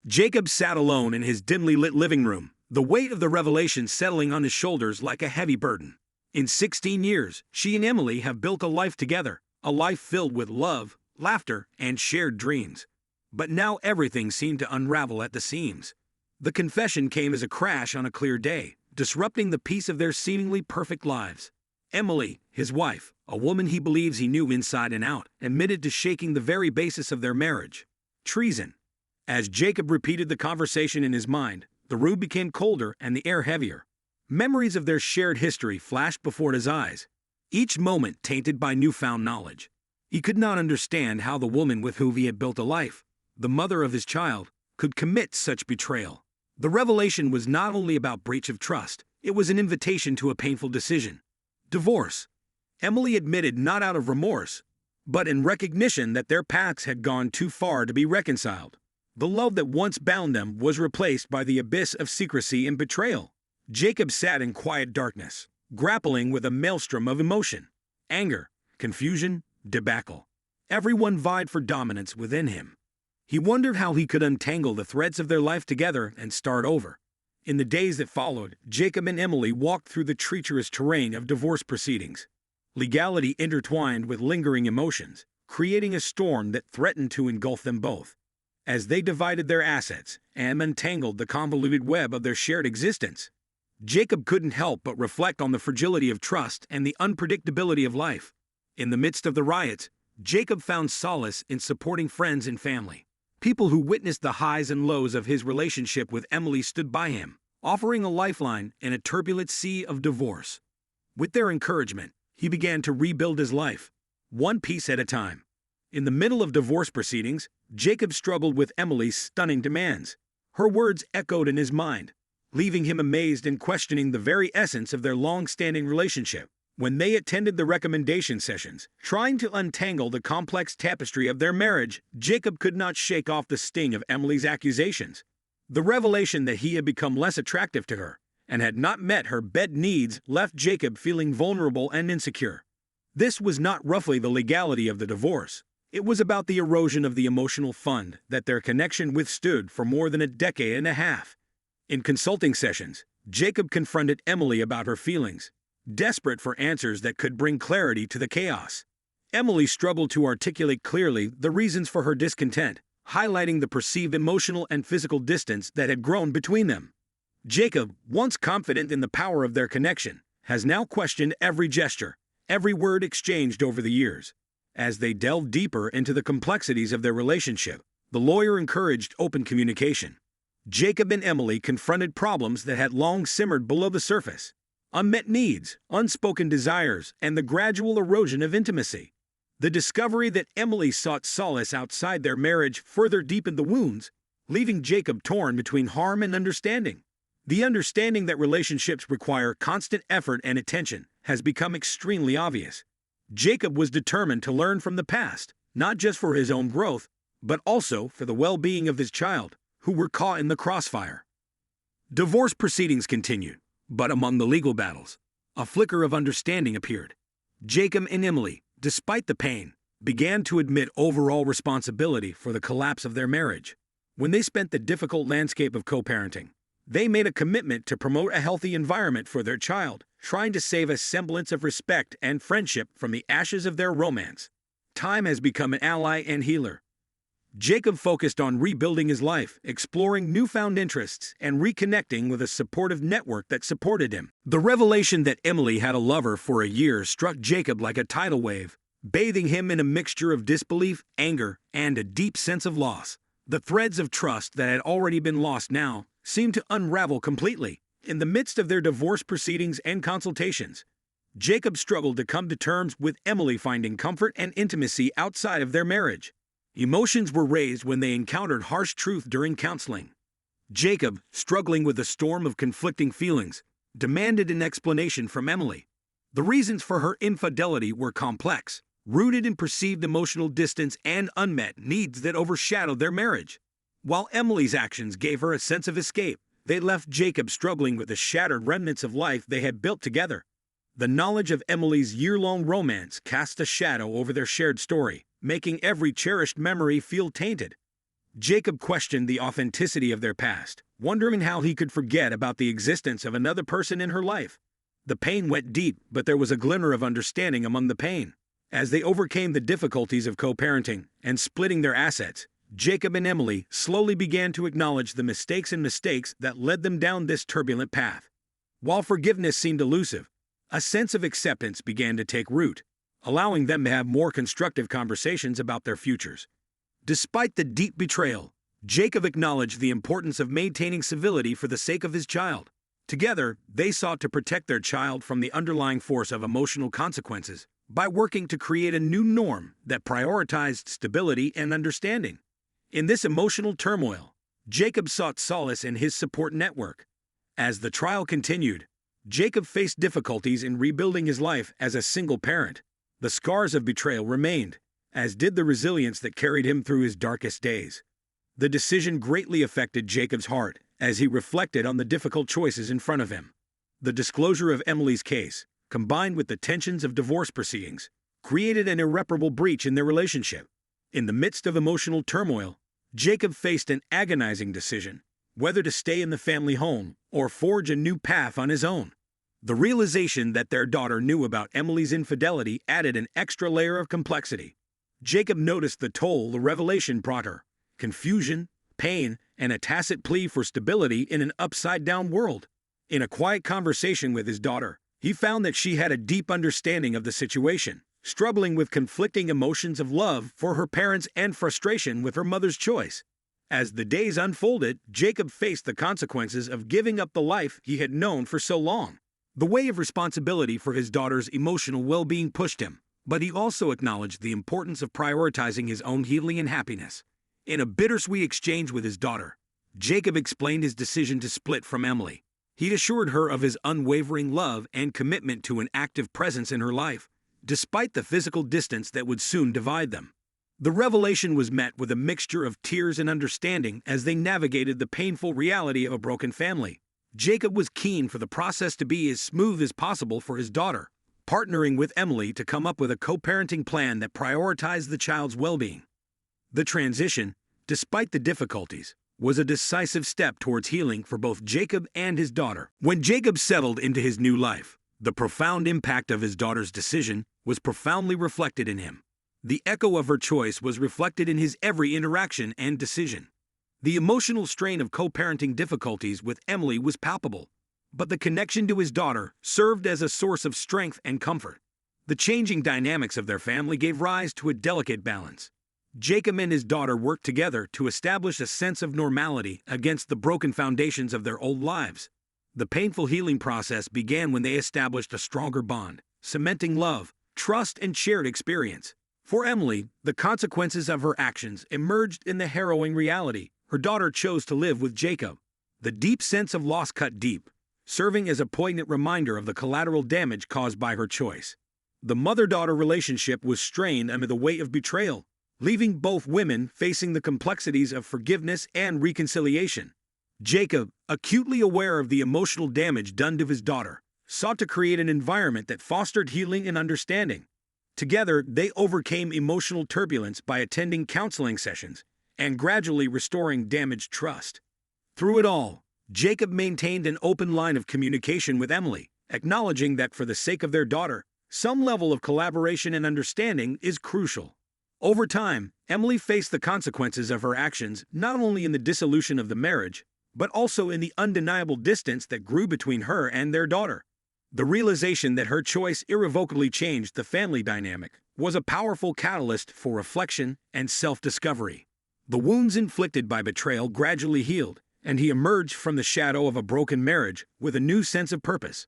Jacob sat alone in his dimly lit living room, the weight of the revelation settling on his shoulders like a heavy burden. In 16 years, she and Emily have built a life together, a life filled with love, laughter, and shared dreams. But now everything seemed to unravel at the seams. The confession came as a crash on a clear day, disrupting the peace of their seemingly perfect lives. Emily, his wife, a woman he believes he knew inside and out, admitted to shaking the very basis of their marriage. Treason. As Jacob repeated the conversation in his mind, the room became colder and the air heavier. Memories of their shared history flashed before his eyes, each moment tainted by newfound knowledge. He could not understand how the woman with whom he had built a life, the mother of his child, could commit such betrayal. The revelation was not only about breach of trust, it was an invitation to a painful decision. Divorce. Emily admitted not out of remorse, but in recognition that their paths had gone too far to be reconciled. The love that once bound them was replaced by the abyss of secrecy and betrayal. Jacob sat in quiet darkness, grappling with a maelstrom of emotion. Anger, confusion, debacle. Everyone vied for dominance within him. He wondered how he could untangle the threads of their life together and start over. In the days that followed, Jacob and Emily walked through the treacherous terrain of divorce proceedings. Legality intertwined with lingering emotions, creating a storm that threatened to engulf them both. As they divided their assets and untangled the convoluted web of their shared existence, Jacob couldn't help but reflect on the fragility of trust and the unpredictability of life. In the midst of the riots, Jacob found solace in supporting friends and family. People who witnessed the highs and lows of his relationship with Emily stood by him, offering a lifeline in a turbulent sea of divorce. With their encouragement, he began to rebuild his life, one piece at a time. In the middle of divorce proceedings, Jacob struggled with Emily's stunning demands. Her words echoed in his mind, leaving him amazed and questioning the very essence of their long-standing relationship. When they attended the recommendation sessions, trying to untangle the complex tapestry of their marriage, Jacob could not shake off the sting of Emily's accusations. The revelation that he had become less attractive to her and had not met her bed needs left Jacob feeling vulnerable and insecure. This was not roughly the legality of the divorce. It was about the erosion of the emotional fund that their connection withstood for more than a decade and a half. In consulting sessions, Jacob confronted Emily about her feelings, desperate for answers that could bring clarity to the chaos. Emily struggled to articulate clearly the reasons for her discontent, highlighting the perceived emotional and physical distance that had grown between them. Jacob, once confident in the power of their connection, has now questioned every gesture, every word exchanged over the years. As they delved deeper into the complexities of their relationship, the lawyer encouraged open communication. Jacob and Emily confronted problems that had long simmered below the surface. Unmet needs, unspoken desires, and the gradual erosion of intimacy. The discovery that Emily sought solace outside their marriage further deepened the wounds, leaving Jacob torn between harm and understanding. The understanding that relationships require constant effort and attention has become extremely obvious. Jacob was determined to learn from the past, not just for his own growth, but also for the well-being of his child, who were caught in the crossfire. Divorce proceedings continued, but among the legal battles, a flicker of understanding appeared. Jacob and Emily, despite the pain, began to admit overall responsibility for the collapse of their marriage. When they spent the difficult landscape of co-parenting, they made a commitment to promote a healthy environment for their child, trying to save a semblance of respect and friendship from the ashes of their romance. Time has become an ally and healer. Jacob focused on rebuilding his life, exploring newfound interests, and reconnecting with a supportive network that supported him. The revelation that Emily had a lover for a year struck Jacob like a tidal wave, bathing him in a mixture of disbelief, anger, and a deep sense of loss. The threads of trust that had already been lost now seemed to unravel completely. In the midst of their divorce proceedings and consultations, Jacob struggled to come to terms with Emily finding comfort and intimacy outside of their marriage. Emotions were raised when they encountered harsh truth during counseling. Jacob, struggling with a storm of conflicting feelings, demanded an explanation from Emily. The reasons for her infidelity were complex, rooted in perceived emotional distance and unmet needs that overshadowed their marriage. While Emily's actions gave her a sense of escape, they left Jacob struggling with the shattered remnants of life they had built together. The knowledge of Emily's year-long romance cast a shadow over their shared story, making every cherished memory feel tainted. Jacob questioned the authenticity of their past, wondering how he could forget about the existence of another person in her life. The pain went deep, but there was a glimmer of understanding among the pain. As they overcame the difficulties of co-parenting and splitting their assets, Jacob and Emily slowly began to acknowledge the mistakes that led them down this turbulent path. While forgiveness seemed elusive, a sense of acceptance began to take root, allowing them to have more constructive conversations about their futures. Despite the deep betrayal, Jacob acknowledged the importance of maintaining civility for the sake of his child. Together, they sought to protect their child from the underlying force of emotional consequences by working to create a new norm that prioritized stability and understanding. In this emotional turmoil, Jacob sought solace in his support network. As the trial continued, Jacob faced difficulties in rebuilding his life as a single parent. The scars of betrayal remained, as did the resilience that carried him through his darkest days. The decision greatly affected Jacob's heart as he reflected on the difficult choices in front of him. The disclosure of Emily's case, combined with the tensions of divorce proceedings, created an irreparable breach in their relationship. In the midst of emotional turmoil, Jacob faced an agonizing decision, whether to stay in the family home or forge a new path on his own. The realization that their daughter knew about Emily's infidelity added an extra layer of complexity. Jacob noticed the toll the revelation brought her: confusion, pain, and a tacit plea for stability in an upside-down world. In a quiet conversation with his daughter, he found that she had a deep understanding of the situation, struggling with conflicting emotions of love for her parents and frustration with her mother's choice. As the days unfolded, Jacob faced the consequences of giving up the life he had known for so long. The weight of responsibility for his daughter's emotional well-being pushed him, but he also acknowledged the importance of prioritizing his own healing and happiness. In a bittersweet exchange with his daughter, Jacob explained his decision to split from Emily. He assured her of his unwavering love and commitment to an active presence in her life, despite the physical distance that would soon divide them. The revelation was met with a mixture of tears and understanding as they navigated the painful reality of a broken family. Jacob was keen for the process to be as smooth as possible for his daughter, partnering with Emily to come up with a co-parenting plan that prioritized the child's well-being. The transition, despite the difficulties, was a decisive step towards healing for both Jacob and his daughter. When Jacob settled into his new life, the profound impact of his daughter's decision was profoundly reflected in him. The echo of her choice was reflected in his every interaction and decision. The emotional strain of co-parenting difficulties with Emily was palpable, but the connection to his daughter served as a source of strength and comfort. The changing dynamics of their family gave rise to a delicate balance. Jacob and his daughter worked together to establish a sense of normality against the broken foundations of their old lives. The painful healing process began when they established a stronger bond, cementing love, trust, and shared experience. For Emily, the consequences of her actions emerged in the harrowing reality. Her daughter chose to live with Jacob. The deep sense of loss cut deep, serving as a poignant reminder of the collateral damage caused by her choice. The mother-daughter relationship was strained under the weight of betrayal, leaving both women facing the complexities of forgiveness and reconciliation. Jacob, acutely aware of the emotional damage done to his daughter, sought to create an environment that fostered healing and understanding. Together, they overcame emotional turbulence by attending counseling sessions and gradually restoring damaged trust. Through it all, Jacob maintained an open line of communication with Emily, acknowledging that for the sake of their daughter, some level of collaboration and understanding is crucial. Over time, Emily faced the consequences of her actions not only in the dissolution of the marriage, but also in the undeniable distance that grew between her and their daughter. The realization that her choice irrevocably changed the family dynamic was a powerful catalyst for reflection and self-discovery. The wounds inflicted by betrayal gradually healed, and he emerged from the shadow of a broken marriage with a new sense of purpose.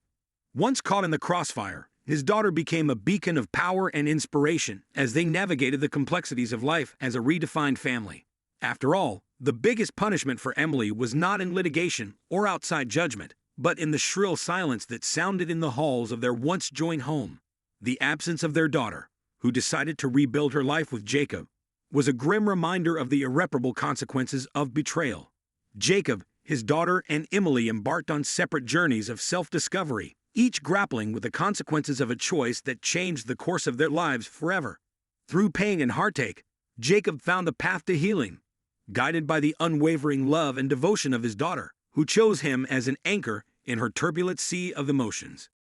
Once caught in the crossfire, his daughter became a beacon of power and inspiration as they navigated the complexities of life as a redefined family. After all, the biggest punishment for Emily was not in litigation or outside judgment, but in the shrill silence that sounded in the halls of their once-joined home. The absence of their daughter, who decided to rebuild her life with Jacob, was a grim reminder of the irreparable consequences of betrayal. Jacob, his daughter, and Emily embarked on separate journeys of self-discovery, each grappling with the consequences of a choice that changed the course of their lives forever. Through pain and heartache, Jacob found a path to healing. guided by the unwavering love and devotion of his daughter, who chose him as an anchor in her turbulent sea of emotions.